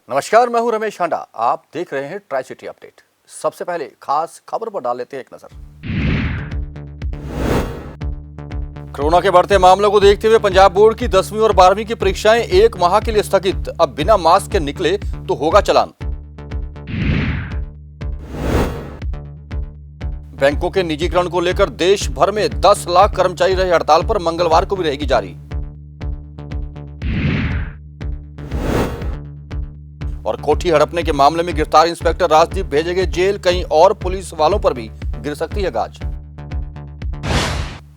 नमस्कार, मैं हूं रमेश हांडा। आप देख रहे हैं ट्राई सिटी अपडेट। सबसे पहले खास खबर पर डाल लेते हैं एक नजर। कोरोना के बढ़ते मामलों को देखते हुए पंजाब बोर्ड की 10वीं और 12वीं की परीक्षाएं एक माह के लिए स्थगित। अब बिना मास्क के निकले तो होगा चालान। बैंकों के निजीकरण को लेकर देश भर में 10 लाख कर्मचारी रहे हड़ताल पर, मंगलवार को भी रहेगी जारी। और कोठी हड़पने के मामले में गिरफ्तार इंस्पेक्टर राजदीप भेजे गए जेल। कहीं और पुलिस वालों पर भी गिर सकती है गाज।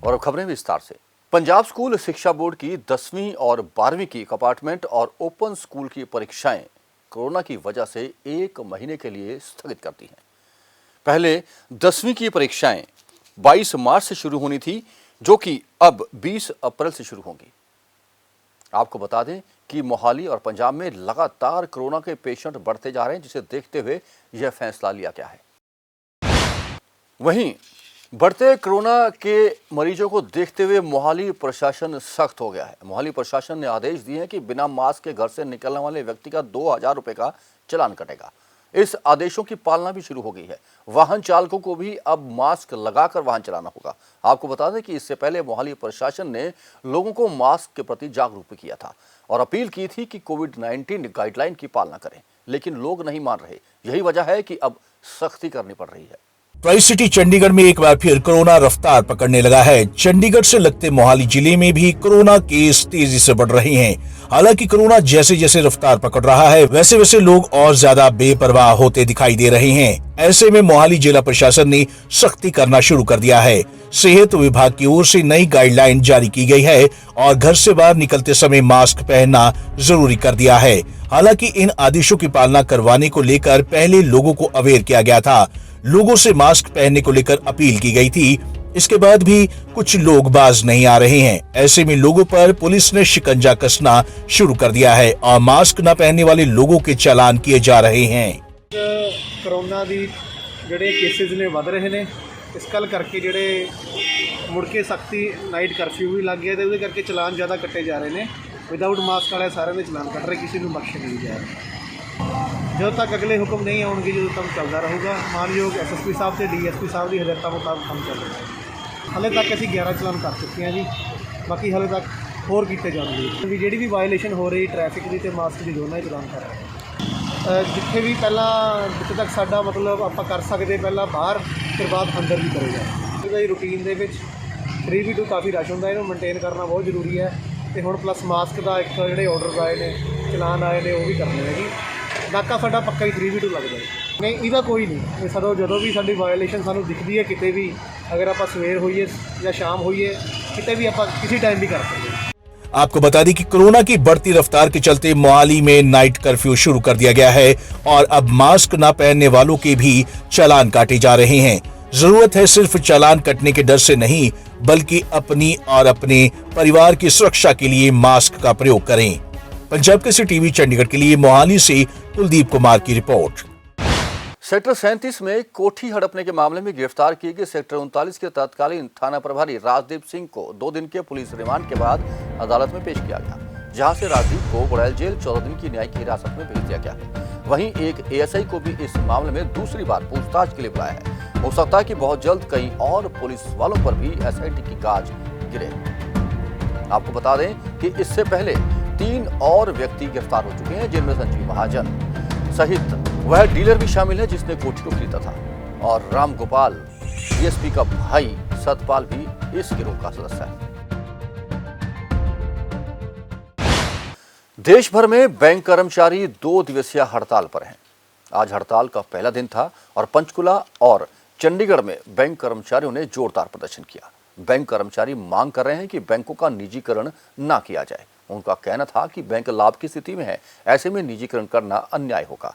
और अब खबरें विस्तार से। पंजाब स्कूल शिक्षा बोर्ड की 10वीं और 12वीं की कंपार्टमेंट और ओपन स्कूल की परीक्षाएं कोरोना की वजह से एक महीने के लिए स्थगित कर दी हैं। पहले 10वीं की परीक्षाएं 22 मार्च से शुरू होनी थी, जो कि अब 20 अप्रैल से शुरू होंगी। आपको बता दें कि मोहाली और पंजाब में लगातार कोरोना के पेशेंट बढ़ते जा रहे हैं, जिसे देखते हुए यह फैसला लिया गया है। वहीं बढ़ते कोरोना के मरीजों को देखते हुए मोहाली प्रशासन सख्त हो गया है। मोहाली प्रशासन ने आदेश दिए हैं कि बिना मास्क के घर से निकलने वाले व्यक्ति का 2000 रुपए का चालान कटेगा। इस आदेशों की पालना भी शुरू हो गई है। वाहन चालकों को भी अब मास्क लगाकर वाहन चलाना होगा। आपको बता दें कि इससे पहले मोहाली प्रशासन ने लोगों को मास्क के प्रति जागरूक किया था और अपील की थी कि कोविड-19 गाइडलाइन की पालना करें, लेकिन लोग नहीं मान रहे। यही वजह है कि अब सख्ती करनी पड़ रही है। ट्राई सिटी चंडीगढ़ में एक बार फिर कोरोना रफ्तार पकड़ने लगा है। चंडीगढ़ से लगते मोहाली जिले में भी कोरोना केस तेजी से बढ़ रहे हैं। हालांकि कोरोना जैसे जैसे रफ्तार पकड़ रहा है, वैसे वैसे लोग और ज्यादा बेपरवाह होते दिखाई दे रहे हैं। ऐसे में मोहाली जिला प्रशासन ने सख्ती करना शुरू कर दिया है। सेहत विभाग की ओर से नई गाइडलाइन जारी की गई है और घर से बाहर निकलते समय मास्क पहनना जरूरी कर दिया है। हालांकि इन आदेशों की पालना करवाने को लेकर पहले लोगों को अवेयर किया गया था। लोगों से मास्क पहनने को लेकर अपील की गई थी। इसके बाद भी कुछ लोग बाज नहीं आ रहे हैं। ऐसे में लोगों पर पुलिस ने शिकंजा कसना शुरू कर दिया है और मास्क न पहनने वाले लोगों के चालान किए जा रहे हैं। कोरोना दी ਜਿਹੜੇ ਕੇਸਿਸ ਨੇ ਵੱਧ ਰਹੇ ਨੇ, ਇਸ ਗੱਲ ਕਰਕੇ ਜਿਹੜੇ ਮੁੜ ਕੇ ਸਖਤੀ ਨਾਈਟ ਕਰਫਿਊ ਵੀ ਲੱਗ ਗਿਆ ਤੇ ਉਹਦੇ ਕਰਕੇ ਚਲਾਨ ਜ਼ਿਆਦਾ ਕੱਟੇ ਜਾ ਰਹੇ ਨੇ। ਵਿਦਆਊਟ ਮਾਸਕ ਵਾਲੇ ਸਾਰਿਆਂ ਦੇ ਚਲਾਨ ਕੱਟ ਰਹੇ, ਕਿਸੇ ਨੂੰ ਬਖਸ਼ ਨਹੀਂ ਜਾ ਰਿਹਾ। ਜਦੋਂ ਤੱਕ ਅਗਲੇ ਹੁਕਮ ਨਹੀਂ ਆਉਣਗੇ, ਜਦੋਂ ਤੱਕ ਚੱਲਦਾ ਰਹੂਗਾ। ਮਾਨਯੋਗ ਐਸਐਸਪੀ ਸਾਹਿਬ ਤੇ ਡੀਐਸਪੀ ਸਾਹਿਬ ਦੀ ਹਦਾਇਤਾਂ ਮੁਤਾਬਕ ਕੰਮ ਚੱਲ ਰਿਹਾ ਹੈ। ਹਾਲੇ ਤੱਕ ਅਸੀਂ 11 ਚਲਾਨ ਕਰ ਚੁੱਕੇ ਹਾਂ ਜੀ, ਬਾਕੀ ਹਾਲੇ ਤੱਕ ਹੋਰ ਕੀਤੇ ਜਾਣਗੇ। ਵੀ ਜਿਹੜੀ ਵੀ ਵਾਇਲੇਸ਼ਨ ਹੋ ਰਹੀ ਟ੍ਰੈਫਿਕ ਦੀ ਤੇ ਮਾਸਕ ਦੀ, ਦੋਨਾਂ ਹੀ ਚਲਾਨ ਕਰ ਰਹੇ। ਜਿੱਥੇ ਵੀ ਪਹਿਲਾਂ ਜਿੱਥੇ ਤੱਕ ਸਾਡਾ ਮਤਲਬ ਆਪਾਂ ਕਰ ਸਕਦੇ, ਪਹਿਲਾਂ ਬਾਹਰ ਫਿਰ ਬਾਅਦ ਅੰਦਰ ਵੀ ਕਰੇਗਾ। ਇਹਦਾ ਰੂਟੀਨ ਦੇ ਵਿੱਚ 3v2 ਕਾਫੀ ਰਸ਼ ਹੁੰਦਾ, ਇਹਨੂੰ ਮੇਨਟੇਨ ਕਰਨਾ ਬਹੁਤ ਜ਼ਰੂਰੀ ਹੈ। ਤੇ ਹੁਣ ਪਲੱਸ ਮਾਸਕ ਦਾ ਇੱਕ ਜਿਹੜੇ ਆਰਡਰਸ ਆਏ ਨੇ, ਚਲਾਨ ਆਏ ਨੇ, ਉਹ ਵੀ ਕਰਨੇ ਹੈ ਜੀ। ਨਾਕਾ ਸਾਡਾ ਪੱਕਾ ਹੀ 3v2 ਲੱਗਦਾ ਹੈ। ਨਹੀਂ, ਇਹਦਾ ਕੋਈ ਨਹੀਂ। ਇਹ ਸਾਡਾ ਜਦੋਂ ਵੀ ਸਾਡੀ ਵਾਇਲੇਸ਼ਨ ਸਾਨੂੰ ਦਿਖਦੀ ਹੈ ਕਿਤੇ ਵੀ, ਅਗਰ ਆਪਾਂ ਸਵੇਰ ਹੋਈਏ ਜਾਂ ਸ਼ਾਮ ਹੋਈਏ, ਕਿਤੇ ਵੀ ਆਪਾਂ ਕਿਸੇ ਟਾਈਮ ਵੀ ਕਰ ਸਕਦੇ ਹਾਂ। आपको बता दें कि कोरोना की बढ़ती रफ्तार के चलते मोहाली में नाइट कर्फ्यू शुरू कर दिया गया है और अब मास्क न पहनने वालों के भी चालान काटे जा रहे हैं। जरूरत है सिर्फ चालान कटने के डर से नहीं, बल्कि अपनी और अपने परिवार की सुरक्षा के लिए मास्क का प्रयोग करें। पंजाब केसरी टीवी चंडीगढ़ के लिए मोहाली से कुलदीप कुमार की रिपोर्ट। सेक्टर 37 में कोठी हड़पने के मामले में गिरफ्तार किए गए सेक्टर 39 के तत्कालीन थाना प्रभारी राजदीप सिंह को 2 दिन के पुलिस रिमांड के बाद अदालत में पेश किया गया, जहां से राजदीप को बुड़ैल जेल 14 दिन की न्यायिक हिरासत में भेज दिया गया है। वहीं एक एएसआई को भी इस मामले में दूसरी बार पूछताछ के लिए बुलाया है। हो सकता है कि बहुत जल्द कई और पुलिस वालों पर भी एसआईटी की गाज गिरे। आपको बता दें कि इससे पहले 3 और व्यक्ति गिरफ्तार हो चुके हैं, जिनमें संजीव महाजन सहित वह डीलर भी शामिल है जिसने कोठी को खरीदा था, और राम गोपाल डीएसपी का भाई सतपाल भी इस गिरोह का सदस्य है। देश भर में बैंक कर्मचारी 2 दिवसीय हड़ताल पर हैं। आज हड़ताल का पहला दिन था और पंचकुला और चंडीगढ़ में बैंक कर्मचारियों ने जोरदार प्रदर्शन किया। बैंक कर्मचारी मांग कर रहे हैं कि बैंकों का निजीकरण ना किया जाए। उनका कहना था कि बैंक लाभ की स्थिति में है, ऐसे में निजीकरण करना अन्याय होगा।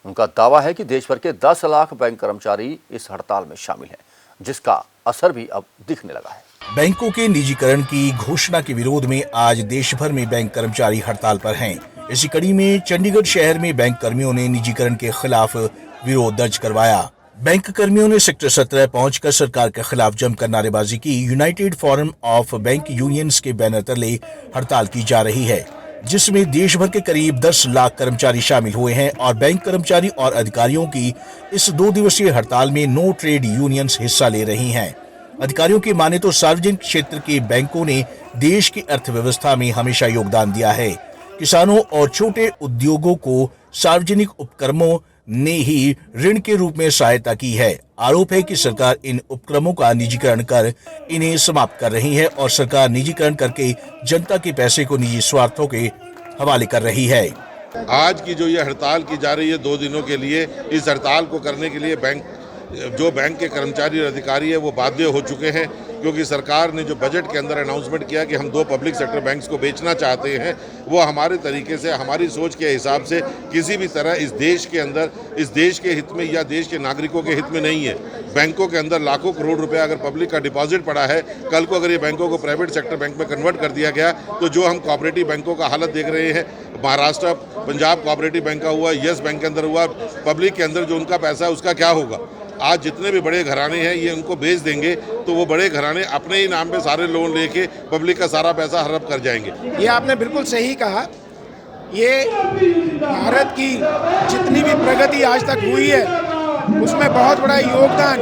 उनका दावा है कि देश भर के 10 लाख बैंक कर्मचारी इस हड़ताल में शामिल हैं, जिसका असर भी अब दिखने लगा है। बैंकों के निजीकरण की घोषणा के विरोध में आज देश भर में बैंक कर्मचारी हड़ताल पर हैं। इसी कड़ी में चंडीगढ़ शहर में बैंक कर्मियों ने निजीकरण के खिलाफ विरोध दर्ज करवाया। बैंक कर्मियों ने सेक्टर 17 पहुंचकर सरकार के खिलाफ जमकर नारेबाजी की। United forum of bank unions के बैनर तले हड़ताल की जा रही है। जिसमें देश भर के करीब 10 लाख कर्मचारी शामिल हुए हैं और बैंक कर्मचारी और अधिकारियों की इस 2 दिवसीय हड़ताल में 9 ट्रेड यूनियंस हिस्सा ले रही हैं। अधिकारियों की माने तो सार्वजनिक क्षेत्र के बैंकों ने देश की अर्थव्यवस्था में हमेशा योगदान दिया है। किसानों और छोटे उद्योगों को सार्वजनिक उपक्रमों ने ही ऋण के रूप में सहायता की है। आरोप है कि सरकार इन उपक्रमों का निजीकरण कर इन्हें समाप्त कर रही है और सरकार निजीकरण करके जनता के पैसे को निजी स्वार्थों के हवाले कर रही है। आज की जो ये हड़ताल की जा रही है 2 दिनों के लिए, इस हड़ताल को करने के लिए बैंक के कर्मचारी और अधिकारी है वो बाध्य हो चुके हैं, क्योंकि सरकार ने जो बजट के अंदर अनाउंसमेंट किया कि हम 2 पब्लिक सेक्टर बैंक्स को बेचना चाहते हैं, वो हमारे तरीके से, हमारी सोच के हिसाब से किसी भी तरह इस देश के अंदर, इस देश के हित में या देश के नागरिकों के हित में नहीं है। बैंकों के अंदर लाखों करोड़ रुपया अगर पब्लिक का डिपॉजिट पड़ा है, कल को अगर ये बैंकों को प्राइवेट सेक्टर बैंक में कन्वर्ट कर दिया गया तो जो हम कोऑपरेटिव बैंकों का हालत देख रहे हैं, महाराष्ट्र पंजाब कोऑपरेटिव बैंक का हुआ, येस बैंक के अंदर हुआ, पब्लिक के अंदर जो उनका पैसा है उसका क्या होगा। आज जितने भी बड़े घराने हैं ये उनको बेच देंगे तो वो बड़े घराने अपने ही नाम पे सारे लोन लेके पब्लिक का सारा पैसा हड़प कर जाएंगे। ये आपने बिल्कुल सही कहा। ये भारत की जितनी भी प्रगति आज तक हुई है उसमें बहुत बड़ा योगदान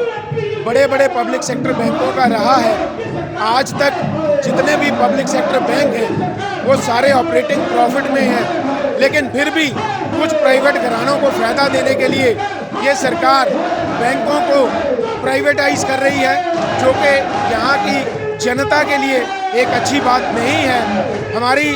बड़े बड़े पब्लिक सेक्टर बैंकों का रहा है। आज तक जितने भी पब्लिक सेक्टर बैंक हैं वो सारे ऑपरेटिंग प्रॉफिट में हैं, लेकिन फिर भी कुछ प्राइवेट घरानों को फ़ायदा देने के लिए ये सरकार बैंकों को प्राइवेटाइज कर रही है, जो कि यहाँ की जनता के लिए एक अच्छी बात नहीं है। हमारी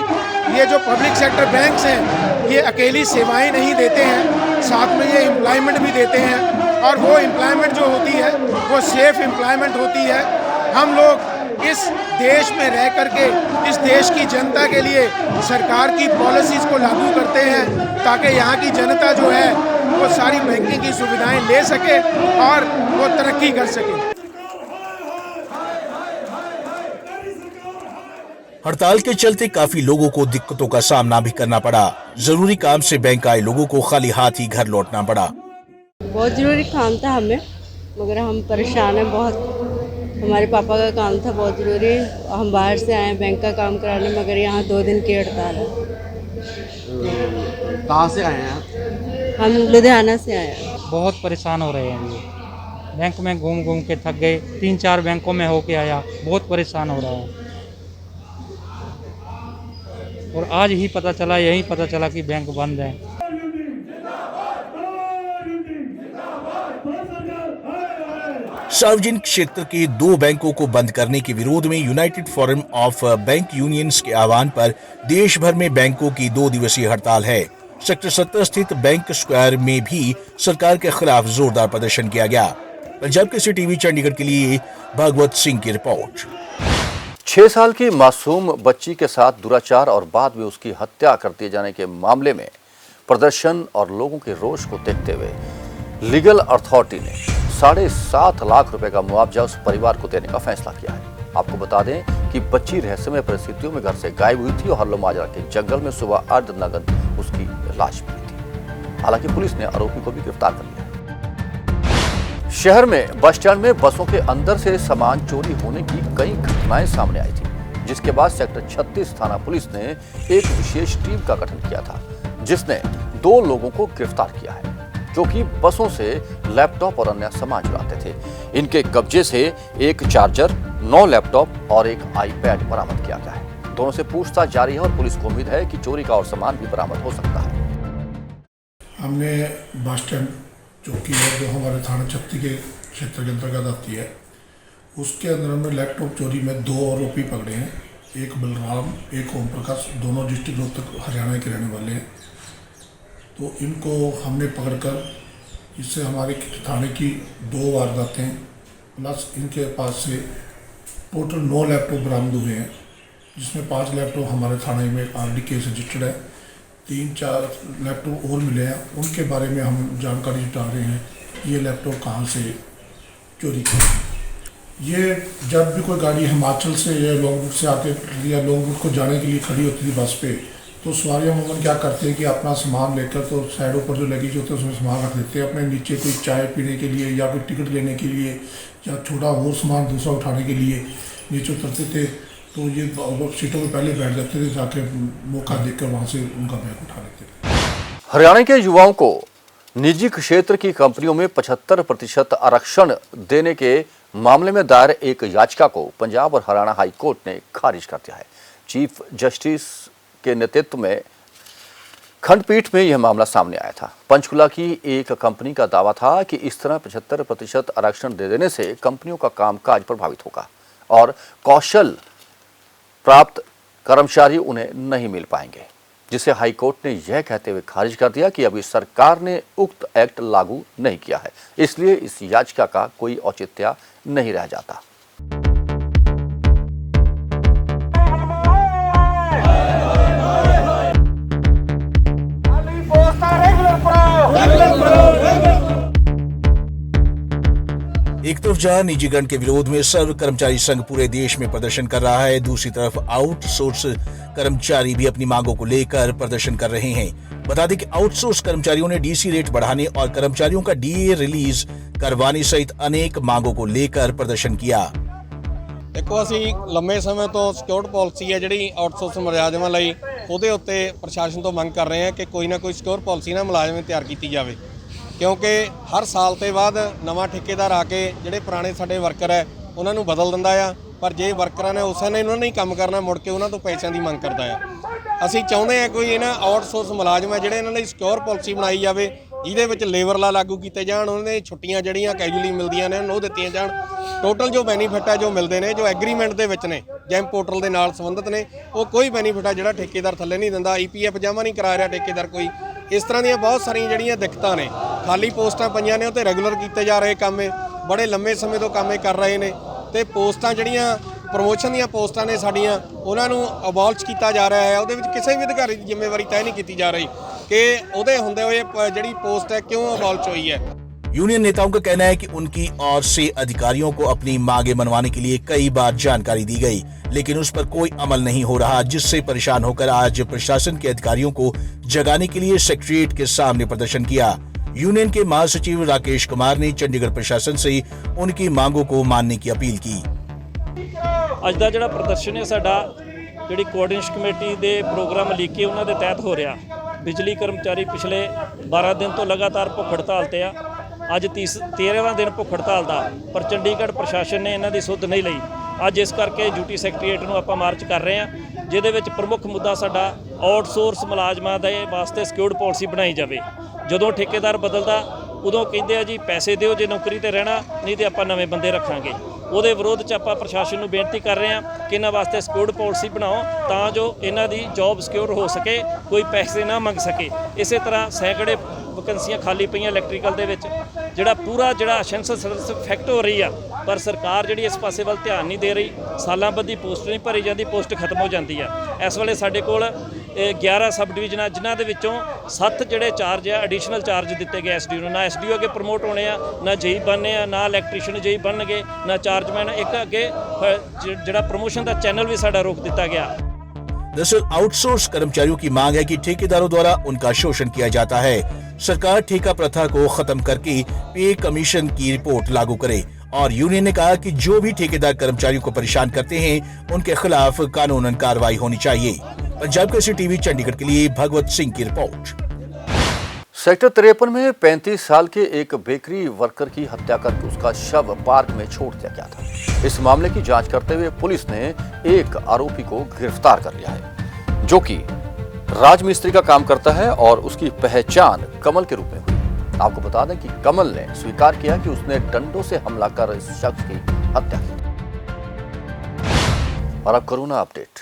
ये जो पब्लिक सेक्टर बैंक्स हैं ये अकेली सेवाएं नहीं देते हैं, साथ में ये एम्प्लॉयमेंट भी देते हैं, और वो एम्प्लॉयमेंट जो होती है वो सेफ एम्प्लॉयमेंट होती है। हम लोग इस देश में रह करके इस देश की जनता के लिए सरकार की पॉलिसीज़ को लागू करते हैं ताकि यहाँ की जनता जो है वो सारी बैंकिंग की सुविधाएं ले सके और वो तरक्की कर सके। हड़ताल के चलते काफी लोगों को दिक्कतों का सामना भी करना पड़ा। जरूरी काम से बैंक आए लोगों को खाली हाथ ही घर लौटना पड़ा। बहुत ज़रूरी काम था हमें, मगर हम परेशान हैं बहुत। हमारे पापा का काम था बहुत ज़रूरी, हम बाहर से आए बैंक का काम कराने, मगर यहाँ 2 दिन की हड़ताल है। कहाँ से आए हैं आप? हम लुधियाना से आए हैं। बहुत परेशान हो रहे हैं। ये बैंक में घूम घूम के थक गए, 3-4 बैंकों में होके आया, बहुत परेशान हो रहा है। और आज ही पता चला, यही पता चला कि बैंक बंद है। सार्वजनिक क्षेत्र के 2 बैंकों को बंद करने के विरोध में United forum of bank unions के आह्वान पर देश भर में बैंकों की 2 दिवसीय हड़ताल है। सेक्टर 17 स्थित बैंक स्क्वायर में भी सरकार के खिलाफ जोरदार प्रदर्शन किया गया। पंजाब केसरी टीवी चंडीगढ़ के लिए भागवत सिंह की रिपोर्ट। 6 साल की मासूम बच्ची के साथ दुराचार और बाद में उसकी हत्या कर दिए जाने के मामले में प्रदर्शन और लोगों के रोष को देखते हुए लीगल अथॉरिटी ने 7.5 लाख रुपए का मुआवजा उस परिवार को देने का फैसला किया है। आपको बता दें कि बच्ची रहस्यमय परिस्थितियों में घर से गायब हुई थी और हल्लो माजरा के जंगल में सुबह अर्धनग्न उसकी लाश मिली थी। हालांकि पुलिस ने आरोपी को भी गिरफ्तार कर लिया। शहर में बस स्टैंड में बसों के अंदर से सामान चोरी होने की कई घटनाएं सामने आई थी, जिसके बाद सेक्टर 36 थाना पुलिस ने एक विशेष टीम का गठन किया था, जिसने 2 लोगों को गिरफ्तार किया है जो कि बसों से लैपटॉप और अन्य सामान चुराते थे। इनके कब्जे से एक चार्जर, 9 लैपटॉप और एक आईपैड बरामद किया गया है। दोनों से पूछताछ जारी है और पुलिस को उम्मीद है कि चोरी का और सामान भी बरामद हो सकता है। हमने बस स्टैंड चौकी है जो हमारे थाना 36 के क्षेत्र के अंतर्गत आती है, उसके अंदर हमने लैपटॉप चोरी में 2 आरोपी पकड़े हैं। एक बलराम, एक ओम प्रकाश, दोनों डिस्ट्रिक्ट रोहतक हरियाणा के रहने वाले हैं। तो इनको हमने पकड़कर इससे हमारे थाने की 2 वारदातें प्लस इनके पास से टोटल 9 लैपटॉप बरामद हुए हैं, जिसमें 5 लैपटॉप हमारे थाने में ऑलरेडी केस रजिस्टर्ड है। 3-4 लैपटॉप और मिले हैं, उनके बारे में हम जानकारी जुटा रहे हैं ये लैपटॉप कहाँ से चोरी की। ये जब भी कोई गाड़ी हिमाचल से या लॉन्ग रूट से आके या लॉन्ग रूट को जाने के लिए खड़ी होती थी बस पे, तो सवारी अमूमन क्या करते हैं कि अपना सामान लेकर तो साइडों पर जो लगेज होते हैं उसमें सामान रख देते हैं, अपने नीचे कोई चाय पीने के लिए या कोई टिकट लेने के लिए या छोटा और सामान दूसरा उठाने के लिए नीचे उतरते थे। तो ये सीटों में पहले बैठ जाते थे, जाके मौका देखकर वहाँ से उनका बैग उठा लेते थे। हरियाणा के युवाओं को निजी क्षेत्र की कंपनियों में 75% आरक्षण देने के मामले में दायर एक याचिका को पंजाब और हरियाणा हाई कोर्ट ने खारिज कर दिया है। चीफ जस्टिस के नेतृत्व में खंडपीठ में यह मामला सामने आया था। पंचकुला की एक कंपनी का दावा था कि इस तरह 75% आरक्षण दे देने से कंपनियों का कामकाज प्रभावित होगा और कौशल प्राप्त कर्मचारी उन्हें नहीं मिल पाएंगे, जिसे हाईकोर्ट ने यह कहते हुए खारिज कर दिया कि अभी सरकार ने उक्त एक्ट लागू नहीं किया है, इसलिए इस याचिका का कोई औचित्य नहीं रह जाता। एक तरफ जहां निजीकरण के विरोध में सर्व कर्मचारी संघ पूरे देश में प्रदर्शन कर रहा है, दूसरी तरफ आउटसोर्स कर्मचारी भी अपनी मांगों को लेकर प्रदर्शन कर रहे हैं। बता दें कि आउटसोर्स कर्मचारियों ने डीसी रेट बढ़ाने और कर्मचारियों का डीए रिलीज करवाने सहित अनेक मांगों को लेकर प्रदर्शन किया। देखो ਅਸੀਂ ਲੰਮੇ ਸਮੇਂ ਤੋਂ ਸਿਕਿਉਰਿਟੀ ਪਾਲਿਸੀ ਹੈ ਜਿਹੜੀ ਆਊਟਸੋਰਸ ਮੁਲਾਜ਼ਮਾਂ ਲਈ ਉਹਦੇ ਉੱਤੇ ਪ੍ਰਸ਼ਾਸਨ ਤੋਂ ਮੰਗ ਕਰ ਰਹੇ ਹਾਂ ਕਿ ਕੋਈ ਨਾ ਕੋਈ ਸਿਕਿਉਰਿਟੀ ਪਾਲਿਸੀ ਨਾ ਮੁਲਾਜ਼ਮਾਂ ਦੀ ਤਿਆਰ ਕੀਤੀ ਜਾਵੇ, ਕਿਉਂਕਿ ਹਰ ਸਾਲ ਤੇ ਬਾਅਦ ਨਵਾਂ ਠੇਕੇਦਾਰ ਆ ਕੇ ਜਿਹੜੇ ਪੁਰਾਣੇ ਸਾਡੇ ਵਰਕਰ ਹੈ ਉਹਨਾਂ ਨੂੰ ਬਦਲ ਦਿੰਦਾ ਆ, ਪਰ ਜੇ ਵਰਕਰਾਂ ਨੇ ਉਸੇ ਨੇ ਉਹਨਾਂ ਨੇ ਹੀ ਕੰਮ ਕਰਨਾ ਮੁੜ ਕੇ ਉਹਨਾਂ ਤੋਂ ਪੈਸਿਆਂ ਦੀ ਮੰਗ ਕਰਦਾ ਆ। ਅਸੀਂ ਚਾਹੁੰਦੇ ਹਾਂ ਕੋਈ ਇਹਨਾਂ ਆਊਟਸੋਰਸ ਮੁਲਾਜ਼ਮ ਹੈ ਜਿਹੜੇ ਇਹਨਾਂ ਲਈ ਸਿਕਿਉਰ ਪਾਲਿਸੀ ਬਣਾਈ ਜਾਵੇ, ਜਿਹਦੇ ਵਿੱਚ ਲੇਬਰ ਲਾ ਲਾਗੂ ਕੀਤੇ ਜਾਣ, ਉਹਨਾਂ ਦੇ ਛੁੱਟੀਆਂ ਜਿਹੜੀਆਂ ਕੈਜੂਅਲੀ ਮਿਲਦੀਆਂ ਨੇ ਉਹ ਦਿੱਤੀਆਂ ਜਾਣ, ਟੋਟਲ ਜੋ ਬੈਨੀਫਿਟ ਹੈ ਜੋ ਮਿਲਦੇ ਨੇ ਜੋ ਐਗਰੀਮੈਂਟ ਦੇ ਵਿੱਚ ਨੇ ਜੈਮ ਪੋਰਟਲ ਦੇ ਨਾਲ ਸੰਬੰਧਿਤ ਨੇ ਉਹ ਕੋਈ ਬੈਨੀਫਿਟ ਹੈ ਜਿਹੜਾ ਠੇਕੇਦਾਰ ਥੱਲੇ ਨਹੀਂ ਦਿੰਦਾ, ਈਪੀਐਫ ਜਮ੍ਹਾਂ ਨਹੀਂ ਕਰਾ ਰਿਹਾ ਠੇਕੇਦਾਰ ਕੋਈ। ਇਸ ਤਰ੍ਹਾਂ ਦੀਆਂ ਬਹੁਤ ਸਾਰੀਆਂ ਜਿਹੜੀਆਂ ਦਿੱਕਤਾਂ ਨੇ, ਖਾਲੀ ਪੋਸਟਾਂ ਪਈਆਂ ਨੇ ਉਹ ਤੇ ਰੈਗੂਲਰ ਕੀਤੇ ਜਾ ਰਹੇ ਕੰਮ ਬੜੇ ਲੰਮੇ ਸਮੇਂ ਤੋਂ ਕੰਮ ਕਰ ਰਹੇ ਨੇ, ਤੇ ਪੋਸਟਾਂ ਜਿਹੜੀਆਂ ਪ੍ਰਮੋਸ਼ਨ ਦੀਆਂ ਪੋਸਟਾਂ ਨੇ ਸਾਡੀਆਂ ਉਹਨਾਂ ਨੂੰ ਅਬੋਲਿਸ਼ ਕੀਤਾ ਜਾ ਰਿਹਾ ਹੈ। ਉਹਦੇ ਵਿੱਚ ਕਿਸੇ ਵੀ ਅਧਿਕਾਰੀ ਦੀ ਜ਼ਿੰਮੇਵਾਰੀ ਤੈਅ ਨਹੀਂ ਕੀਤੀ ਜਾ ਰਹੀ कि ਉਹਦੇ ਹੁੰਦੇ ਹੋਏ ਜਿਹੜੀ पोस्ट है क्यों अबॉलिश हुई है। यूनियन नेताओं का कहना है कि उनकी ओर से अधिकारियों को अपनी मांगे मनवाने के लिए कई बार जानकारी दी गई, लेकिन उस पर कोई अमल नहीं हो रहा, जिससे परेशान होकर आज प्रशासन के अधिकारियों को जगाने के लिए सेक्रेटरीट के सामने प्रदर्शन किया। यूनियन के महासचिव राकेश कुमार ने चंडीगढ़ प्रशासन से उनकी मांगों को मानने की अपील की। ਅੱਜ ਦਾ ਜਿਹੜਾ ਪ੍ਰਦਰਸ਼ਨ ਹੈ ਸਾਡਾ ਜਿਹੜੀ ਕੋਆਰਡੀਨੇਸ਼ਨ ਕਮੇਟੀ ਦੇ ਪ੍ਰੋਗਰਾਮ ਲੀਕੇ ਉਹਨਾਂ ਦੇ ਤਹਿਤ ਹੋ ਰਿਹਾ। ਬਿਜਲੀ ਕਰਮਚਾਰੀ ਪਿਛਲੇ 12 ਦਿਨ ਤੋਂ ਲਗਾਤਾਰ ਭੁੱਖ ਹੜਤਾਲ ਤੇ ਆ, ਅੱਜ 13ਵਾਂ ਦਿਨ ਭੁੱਖ ਹੜਤਾਲ ਦਾ, ਪਰ ਚੰਡੀਗੜ੍ਹ ਪ੍ਰਸ਼ਾਸਨ ਨੇ ਇਹਨਾਂ ਦੀ ਸੁੱਧ ਨਹੀਂ ਲਈ। ਅੱਜ ਇਸ ਕਰਕੇ ਡਿਊਟੀ ਸੈਕਟਰੀਏਟ ਨੂੰ ਆਪਾਂ ਮਾਰਚ ਕਰ ਰਹੇ ਹਾਂ, ਜਿਹਦੇ ਵਿੱਚ ਪ੍ਰਮੁੱਖ ਮੁੱਦਾ ਸਾਡਾ ਆਊਟਸੋਰਸ ਮੁਲਾਜ਼ਮਾਂ ਦੇ ਵਾਸਤੇ ਸਿਕਿਉਰਡ ਪਾਲਿਸੀ ਬਣਾਈ ਜਾਵੇ। ਜਦੋਂ ਠੇਕੇਦਾਰ ਬਦਲਦਾ ਉਦੋਂ ਕਹਿੰਦੇ ਆ ਜੀ ਪੈਸੇ ਦਿਓ ਜੇ ਨੌਕਰੀ ਤੇ ਰਹਿਣਾ, ਨਹੀਂ ਤੇ ਆਪਾਂ ਨਵੇਂ ਬੰਦੇ ਰੱਖਾਂਗੇ। ਉਹਦੇ ਵਿਰੋਧ 'ਚ ਆਪਾਂ ਪ੍ਰਸ਼ਾਸਨ ਨੂੰ ਬੇਨਤੀ ਕਰ ਰਹੇ ਹਾਂ ਕਿ ਇਹਨਾਂ ਵਾਸਤੇ ਸਿਕਿਉਰਡ ਪਾਲਿਸੀ ਬਣਾਓ ਤਾਂ ਜੋ ਇਹਨਾਂ ਦੀ ਜੌਬ ਸਿਕਿਉਰ ਹੋ ਸਕੇ, ਕੋਈ ਪੈਸੇ ਨਾ ਮੰਗ ਸਕੇ। ਇਸੇ ਤਰ੍ਹਾਂ ਸੈਂਕੜੇ ਵੈਕੈਂਸੀਆਂ ਖਾਲੀ ਪਈਆਂ ਇਲੈਕਟ੍ਰੀਕਲ ਦੇ ਵਿੱਚ, ਜਿਹੜਾ ਪੂਰਾ ਜਿਹੜਾ ਅਸੈਂਸ਼ੀਅਲ ਸਰਵਿਸ ਇਫੈਕਟ ਹੋ ਰਹੀ ਆ, ਪਰ ਸਰਕਾਰ ਜਿਹੜੀ ਇਸ ਪਾਸੇ ਵੱਲ ਧਿਆਨ ਨਹੀਂ ਦੇ ਰਹੀ। ਸਾਲਾਂ ਬੱਧੀ ਪੋਸਟ ਨਹੀਂ ਭਰੀ ਜਾਂਦੀ, ਪੋਸਟ ਖਤਮ ਹੋ ਜਾਂਦੀ ਆ। ਇਸ ਵੇਲੇ ਸਾਡੇ ਕੋਲ 11 ਸਬ ਡਿਵੀਜ਼ਨਾਂ, ਜਿਨ੍ਹਾਂ ਦੇ ਵਿੱਚੋਂ 7 ਜਿਹੜੇ ਚਾਰਜ ਆ ਐਡੀਸ਼ਨਲ ਚਾਰਜ ਦਿੱਤੇ ਗਏ ਐਸਡੀਓ ਨੂੰ। ਨਾ ਐਸਡੀਓ ਅੱਗੇ ਪ੍ਰਮੋਟ ਹੋਣੇ ਆ, ਨਾ ਜੇਈ ਬਣਨੇ ਆ, ਨਾ ਇਲੈਕਟ੍ਰੀਸ਼ੀਅਨ ਜੇਈ ਬਣਨਗੇ, ਨਾ ਚਾਰਜਮੈਨ। ਇੱਕ ਅੱਗੇ ਜਿਹੜਾ ਪ੍ਰਮੋਸ਼ਨ ਦਾ ਚੈਨਲ भी साड़ा रोक दिया गया। दरअसल आउटसोर्स कर्मचारियों की मांग है कि ठेकेदारों द्वारा उनका शोषण किया जाता है। सरकार ठेका प्रथा को खत्म करके पे कमीशन की रिपोर्ट लागू करे, और यूनियन ने कहा कि जो भी ठेकेदार कर्मचारियों को परेशान करते हैं उनके खिलाफ कानूनन कार्रवाई होनी चाहिए। पंजाब केसरी टीवी चंडीगढ़ के लिए भगवत सिंह की रिपोर्ट। सेक्टर 53 में 35 साल के एक बेकरी वर्कर की हत्या करके उसका शव पार्क में छोड़ दिया गया था। इस मामले की जांच करते हुए पुलिस ने एक आरोपी को गिरफ्तार कर लिया है, जो कि राजमिस्त्री का काम करता है और उसकी पहचान कमल के रूप में हुई। आपको बता दें कि कमल ने स्वीकार किया कि उसने डंडों से हमला कर इस शख्स की हत्या की। और अब कोरोना अपडेट।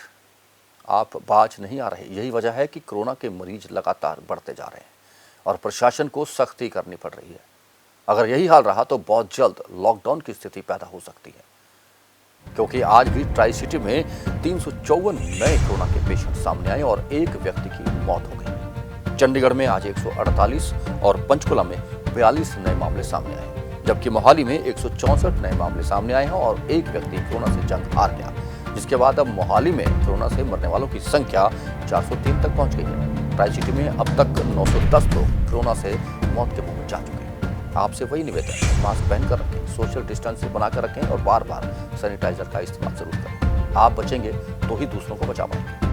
आप बाज नहीं आ रहे, यही वजह है कि कोरोना के मरीज लगातार बढ़ते जा रहे हैं और प्रशासन को सख्ती करनी पड़ रही है। अगर यही हाल रहा तो बहुत जल्द लॉकडाउन की स्थिति पैदा हो सकती है, क्योंकि आज भी ट्राई सिटी में 354 नए कोरोना के पेशेंट सामने आए और एक व्यक्ति की मौत हो गई। चंडीगढ़ में आज 148 और पंचकुला में 42 नए मामले सामने आए, जबकि मोहाली में 164 नए मामले सामने आए हैं और एक व्यक्ति कोरोना से जंग हार गया, जिसके बाद अब मोहाली में कोरोना से मरने वालों की संख्या 403 तक पहुंच गई है। ट्राई सिटी में अब तक 910 लोग कोरोना से मौत के मुंह में जा चुके हैं। आपसे वही निवेदन, मास्क पहनकर रखें, सोशल डिस्टेंस बनाकर रखें और बार बार सैनिटाइजर का इस्तेमाल जरूर करें। आप बचेंगे तो ही दूसरों को बचा पाएंगे।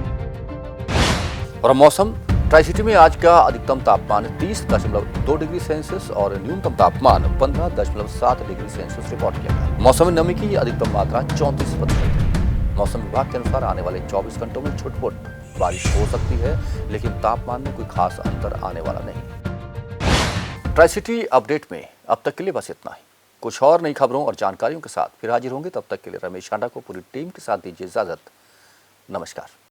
और मौसम, ट्राई सिटी में आज का अधिकतम तापमान 30.2 डिग्री सेल्सियस और न्यूनतम तापमान 15.7 डिग्री सेल्सियस रिकॉर्ड किया गया। मौसम में नमी की अधिकतम मात्रा 34%। मौसम विभाग के अनुसार आने वाले 24 घंटों में छुटपुट बारिश हो सकती है, लेकिन तापमान में कोई खास अंतर आने वाला नहीं। ट्राई सिटी अपडेट में अब तक के लिए बस इतना ही। कुछ और नई खबरों और जानकारियों के साथ फिर हाजिर होंगे। तब तक के लिए रमेश हांडा को पूरी टीम के साथ दीजिए इजाजत। नमस्कार।